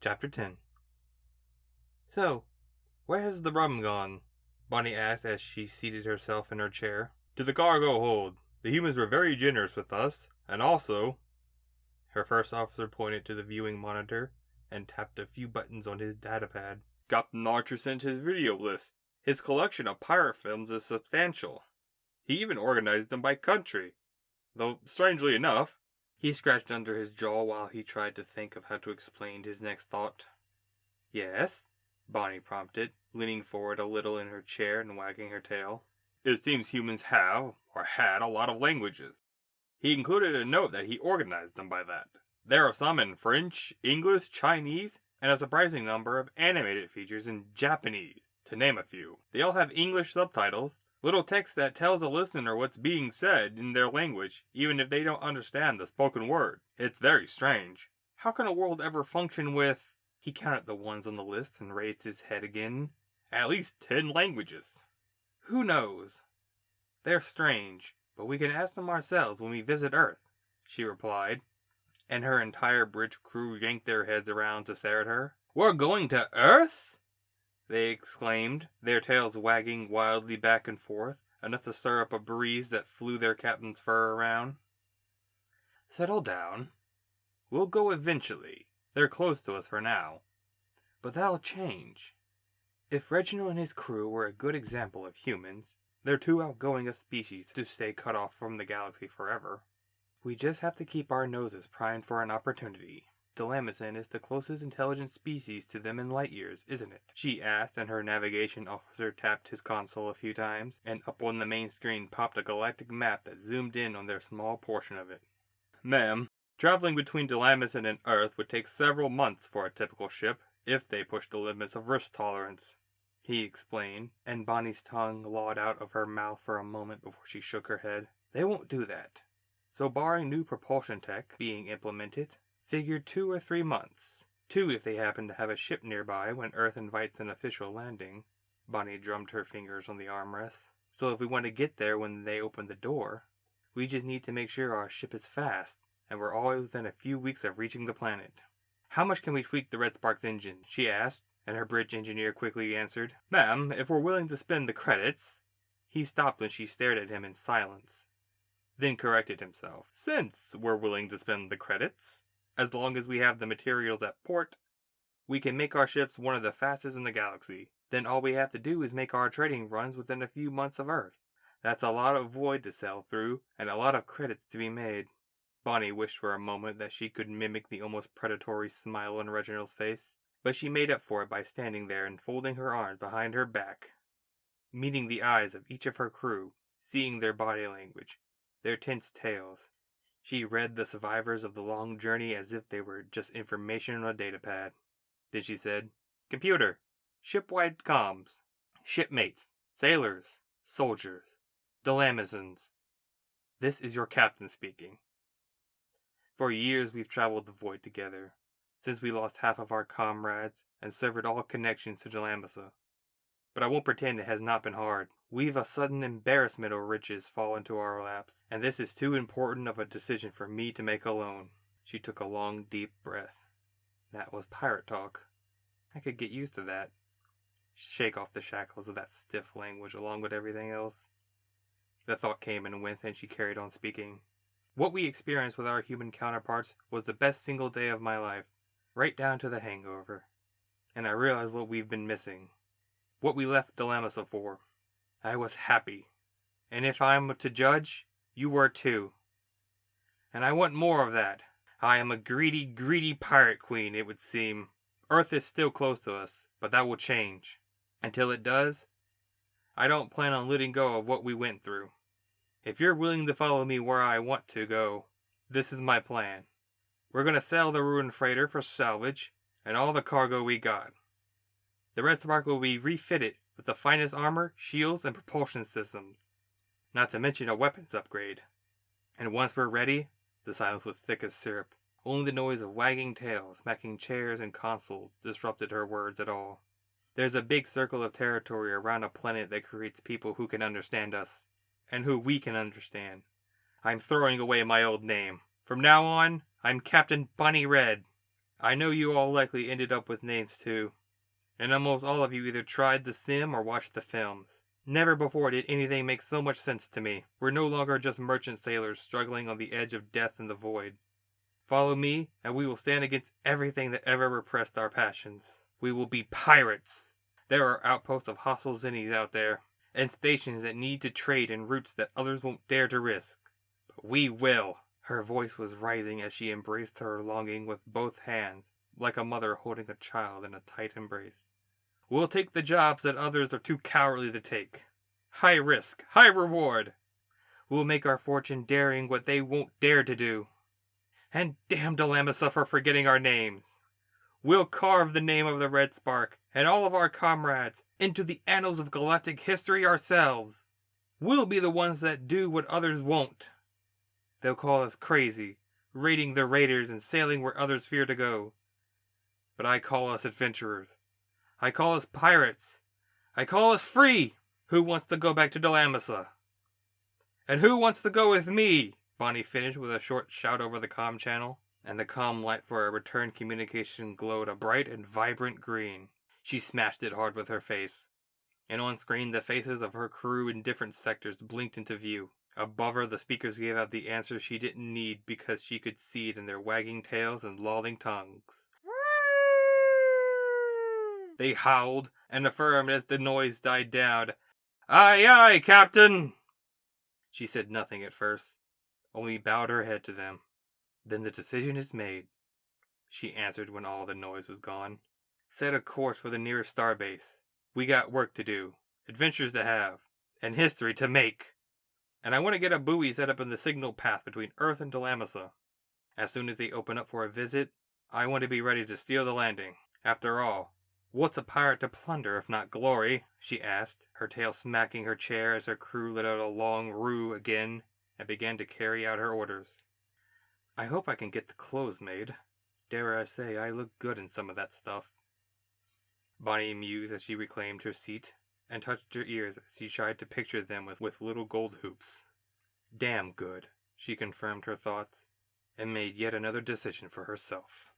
Chapter 10. So, where has the rum gone? Bonnie asked as she seated herself in her chair. To the cargo hold. The humans were very generous with us, and also... Her first officer pointed to the viewing monitor and tapped a few buttons on his datapad. Captain Archer sent his video list. His collection of pirate films is substantial. He even organized them by country. Though, strangely enough, he scratched under his jaw while he tried to think of how to explain his next thought. Yes? Bonnie prompted, leaning forward a little in her chair and wagging her tail. It seems humans have, or had, a lot of languages. He included a note that he organized them by that. There are some in French, English, Chinese, and a surprising number of animated features in Japanese, to name a few. They all have English subtitles, little text that tells the listener what's being said in their language, even if they don't understand the spoken word. It's very strange. How can a world ever function with... He counted the ones on the list and raised his head again. At least 10 languages. Who knows? They're strange, but we can ask them ourselves when we visit Earth, she replied, and her entire bridge crew yanked their heads around to stare at her. We're going to Earth? They exclaimed, their tails wagging wildly back and forth, enough to stir up a breeze that flew their captain's fur around. Settle down. We'll go eventually. They're close to us for now. But that'll change. If Reginald and his crew were a good example of humans, they're too outgoing a species to stay cut off from the galaxy forever. We just have to keep our noses primed for an opportunity. Delamison is the closest intelligent species to them in light years, isn't it? She asked, and her navigation officer tapped his console a few times, and up on the main screen popped a galactic map that zoomed in on their small portion of it. Ma'am, traveling between Delamison and Earth would take several months for a typical ship, if they pushed the limits of risk tolerance, he explained, and Bonnie's tongue lolled out of her mouth for a moment before she shook her head. They won't do that. So barring new propulsion tech being implemented, figured 2 or 3 months. 2 if they happen to have a ship nearby when Earth invites an official landing. Bonnie drummed her fingers on the armrest. So if we want to get there when they open the door, we just need to make sure our ship is fast, and we're always within a few weeks of reaching the planet. How much can we tweak the Red Spark's engine? She asked, and her bridge engineer quickly answered, Ma'am, if we're willing to spend the credits. He stopped when she stared at him in silence, then corrected himself. Since we're willing to spend the credits, as long as we have the materials at port, we can make our ships one of the fastest in the galaxy. Then all we have to do is make our trading runs within a few months of Earth. That's a lot of void to sail through, and a lot of credits to be made. Bonnie wished for a moment that she could mimic the almost predatory smile on Reginald's face, but she made up for it by standing there and folding her arms behind her back, meeting the eyes of each of her crew, seeing their body language, their tense tails. She read the survivors of the long journey as if they were just information on a datapad. Then she said, Computer, shipwide comms, shipmates, sailors, soldiers, Delamisons. This is your captain speaking. For years we've traveled the void together, since we lost half of our comrades and severed all connections to Delamissa. But I won't pretend it has not been hard. We've a sudden embarrassment of riches fall into our laps, and this is too important of a decision for me to make alone. She took a long, deep breath. That was pirate talk. I could get used to that. Shake off the shackles of that stiff language along with everything else. The thought came and went, and she carried on speaking. What we experienced with our human counterparts was the best single day of my life, right down to the hangover. And I realized what we've been missing. What we left Delamissa for. I was happy. And if I'm to judge, you were too. And I want more of that. I am a greedy, greedy pirate queen, it would seem. Earth is still close to us, but that will change. Until it does, I don't plan on letting go of what we went through. If you're willing to follow me where I want to go, this is my plan. We're going to sell the ruined freighter for salvage and all the cargo we got. The Red Spark will be refitted with the finest armor, shields, and propulsion systems, not to mention a weapons upgrade. And once we're ready, the silence was thick as syrup. Only the noise of wagging tails, smacking chairs and consoles disrupted her words at all. There's a big circle of territory around a planet that creates people who can understand us, and who we can understand. I'm throwing away my old name. From now on, I'm Captain Bonnie Red. I know you all likely ended up with names too, and almost all of you either tried the sim or watched the films. Never before did anything make so much sense to me. We're no longer just merchant sailors struggling on the edge of death and the void. Follow me, and we will stand against everything that ever repressed our passions. We will be pirates. There are outposts of hostile zinnies out there, and stations that need to trade in routes that others won't dare to risk. But we will. Her voice was rising as she embraced her longing with both hands, like a mother holding a child in a tight embrace. We'll take the jobs that others are too cowardly to take. High risk, high reward. We'll make our fortune daring what they won't dare to do. And damn Delamasa for forgetting our names. We'll carve the name of the Red Spark and all of our comrades into the annals of galactic history ourselves. We'll be the ones that do what others won't. They'll call us crazy, raiding the raiders and sailing where others fear to go. But I call us adventurers. I call us pirates. I call us free. Who wants to go back to Delamasa? And who wants to go with me? Bonnie finished with a short shout over the comm channel, and the comm light for a return communication glowed a bright and vibrant green. She smashed it hard with her face, and on screen the faces of her crew in different sectors blinked into view. Above her, the speakers gave out the answer she didn't need because she could see it in their wagging tails and lolling tongues. They howled and affirmed as the noise died down. "Aye, aye, Captain!" She said nothing at first, only bowed her head to them. "Then the decision is made," she answered when all the noise was gone. "Set a course for the nearest starbase. We got work to do, adventures to have, and history to make. And I want to get a buoy set up in the signal path between Earth and Delamasa. As soon as they open up for a visit, I want to be ready to steal the landing. After all, what's a pirate to plunder if not glory?" she asked, her tail smacking her chair as her crew let out a long roo again and began to carry out her orders. "I hope I can get the clothes made. Dare I say I look good in some of that stuff," Bonnie mused as she reclaimed her seat and touched her ears as she tried to picture them with little gold hoops. "Damn good," she confirmed her thoughts, and made yet another decision for herself.